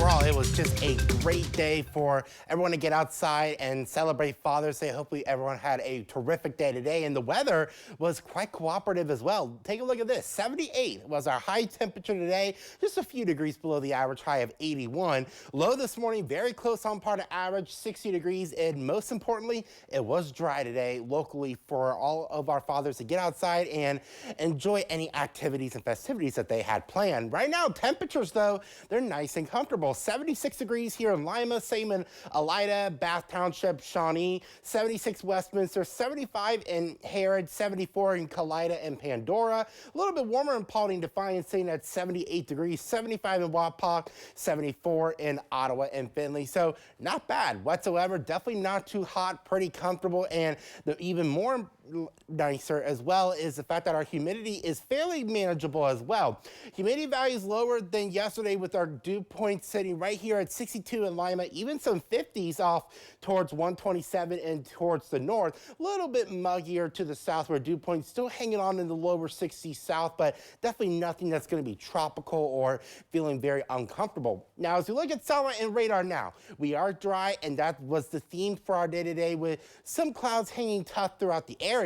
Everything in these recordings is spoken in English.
overall, it was just a great day for everyone to get outside and celebrate Father's Day. Hopefully everyone had a terrific day today, and the weather was quite cooperative as well. Take a look at this. 78 was our high temperature today, just a few degrees below the average high of 81. Low this morning, very close on par to average, 60 degrees, and most importantly, it was dry today locally for all of our fathers to get outside and enjoy any activities and festivities that they had planned. Right now, temperatures though, they're nice and comfortable. 76 degrees here in Lima, same in Elida, Bath Township, Shawnee, 76 Westminster, 75 in Harrod, 74 in Kalida and Pandora. A little bit warmer in Paulding Defiance, staying at 78 degrees, 75 in Wapak, 74 in Ottawa and Findlay. So not bad whatsoever. Definitely not too hot, pretty comfortable, and the even more nicer as well is the fact that our humidity is fairly manageable as well. Humidity value is lower than yesterday with our dew point sitting right here at 62 in Lima, even some 50s off towards 127 and towards the north. A little bit muggier to the south where dew point still hanging on in the lower 60s south, but definitely nothing that's going to be tropical or feeling very uncomfortable. Now, as we look at satellite and radar now, we are dry, and that was the theme for our day today with some clouds hanging tough throughout the area.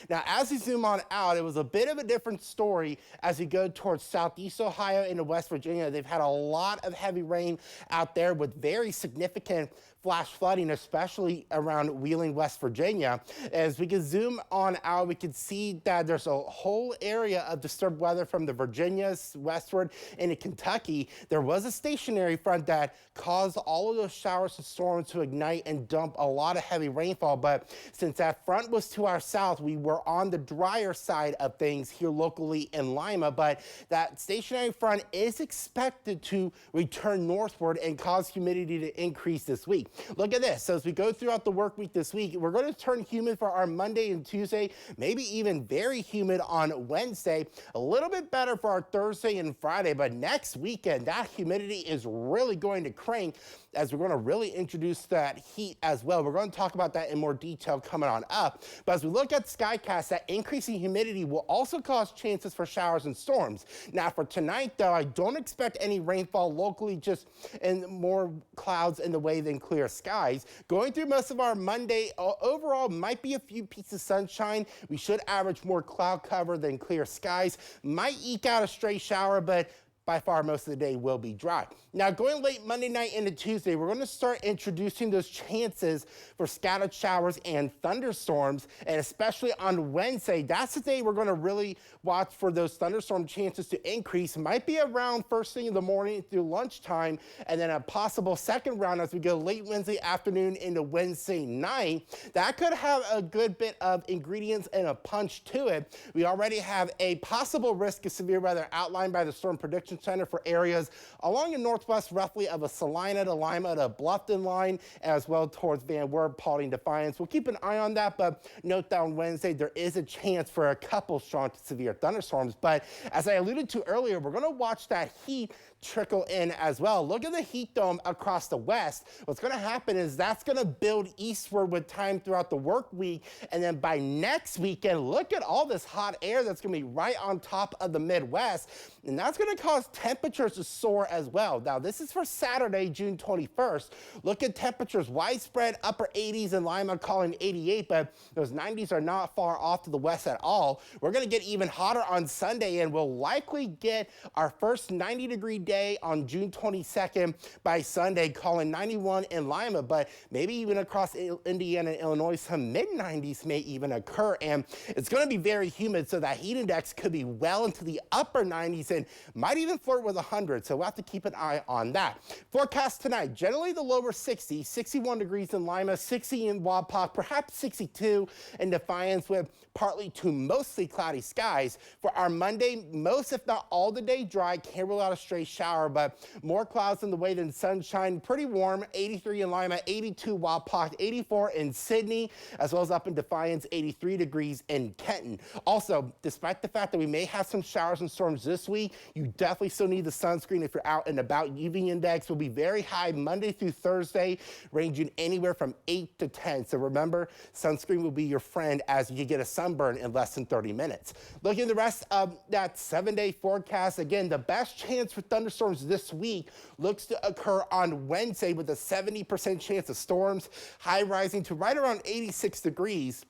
Now, as we zoom on out, it was a bit of a different story as we go towards southeast Ohio into West Virginia. They've had a lot of heavy rain out there with very significant flash flooding, especially around Wheeling, West Virginia. As we can zoom on out, we can see that there's a whole area of disturbed weather from the Virginias westward into Kentucky. There was a stationary front that caused all of those showers and storms to ignite and dump a lot of heavy rainfall. But since that front was to our south, we were on the drier side of things here locally in Lima. But that stationary front is expected to return northward and cause humidity to increase this week. Look at this. So as we go throughout the work week this week, we're going to turn humid for our Monday and Tuesday, maybe even very humid on Wednesday, a little bit better for our Thursday and Friday. But next weekend, that humidity is really going to crank as we're going to really introduce that heat as well. We're going to talk about that in more detail coming on up. But as we look at Skycast, that increasing humidity will also cause chances for showers and storms. Now for tonight, though, I don't expect any rainfall locally, just in more clouds in the way than clear skies. Going through most of our Monday, overall might be a few peaks of sunshine. We should average more cloud cover than clear skies. Might eke out a stray shower, but by far most of the day will be dry. Now going late Monday night into Tuesday, we're going to start introducing those chances for scattered showers and thunderstorms, and especially on Wednesday, that's the day we're going to really watch for those thunderstorm chances to increase. Might be around first thing in the morning through lunchtime, and then a possible second round as we go late Wednesday afternoon into Wednesday night. That could have a good bit of ingredients and a punch to it. We already have a possible risk of severe weather outlined by the Storm Prediction Center for areas along the northwest roughly of a Salina to Lima to Bluffton line, as well towards Van Wert, Paulding Defiance. We'll keep an eye on that, but note that on Wednesday there is a chance for a couple strong to severe thunderstorms. But as I alluded to earlier, we're going to watch that heat trickle in as well. Look at the heat dome across the west. What's going to happen is that's going to build eastward with time throughout the work week, and then by next weekend, look at all this hot air that's going to be right on top of the Midwest, and that's going to cause temperatures to soar as well. Now this is for Saturday, June 21st. Look at temperatures widespread upper 80s in Lima, calling 88, but those 90s are not far off to the west at all. We're going to get even hotter on Sunday, and we'll likely get our first 90-degree day on June 22nd by Sunday, calling 91 in Lima, but maybe even across Indiana and Illinois, some mid-90s may even occur, and it's going to be very humid, so that heat index could be well into the upper 90s and might even flirt with 100, so we'll have to keep an eye on that. Forecast tonight, generally the lower 60s, 61 degrees in Lima, 60 in Wapak, perhaps 62 in Defiance with partly to mostly cloudy skies. For our Monday, most if not all the day dry, can't rule out a stray shower, but more clouds in the way than sunshine. Pretty warm, 83 in Lima, 82 Wapak, 84 in Sydney, as well as up in Defiance, 83 degrees in Kenton. Also, despite the fact that we may have some showers and storms this week, you definitely definitely still need the sunscreen if you're out and about. UV index will be very high Monday through Thursday, ranging anywhere from 8 to 10. So remember, sunscreen will be your friend as you get a sunburn in less than 30 minutes. Looking at the rest of that 7-day forecast, again, the best chance for thunderstorms this week looks to occur on Wednesday with a 70% chance of storms, high rising to right around 86 degrees.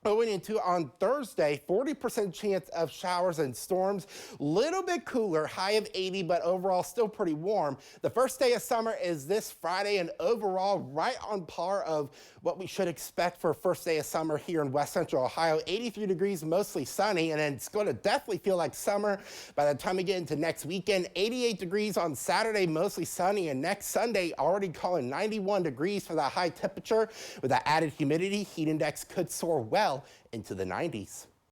Going into on Thursday, 40% chance of showers and storms. Little bit cooler, high of 80, but overall still pretty warm. The first day of summer is this Friday, and overall right on par of what we should expect for first day of summer here in West Central Ohio. 83 degrees, mostly sunny, and then it's going to definitely feel like summer by the time we get into next weekend. 88 degrees on Saturday, mostly sunny, and next Sunday already calling 91 degrees for that high temperature. With that added humidity, heat index could soar well into the 90s.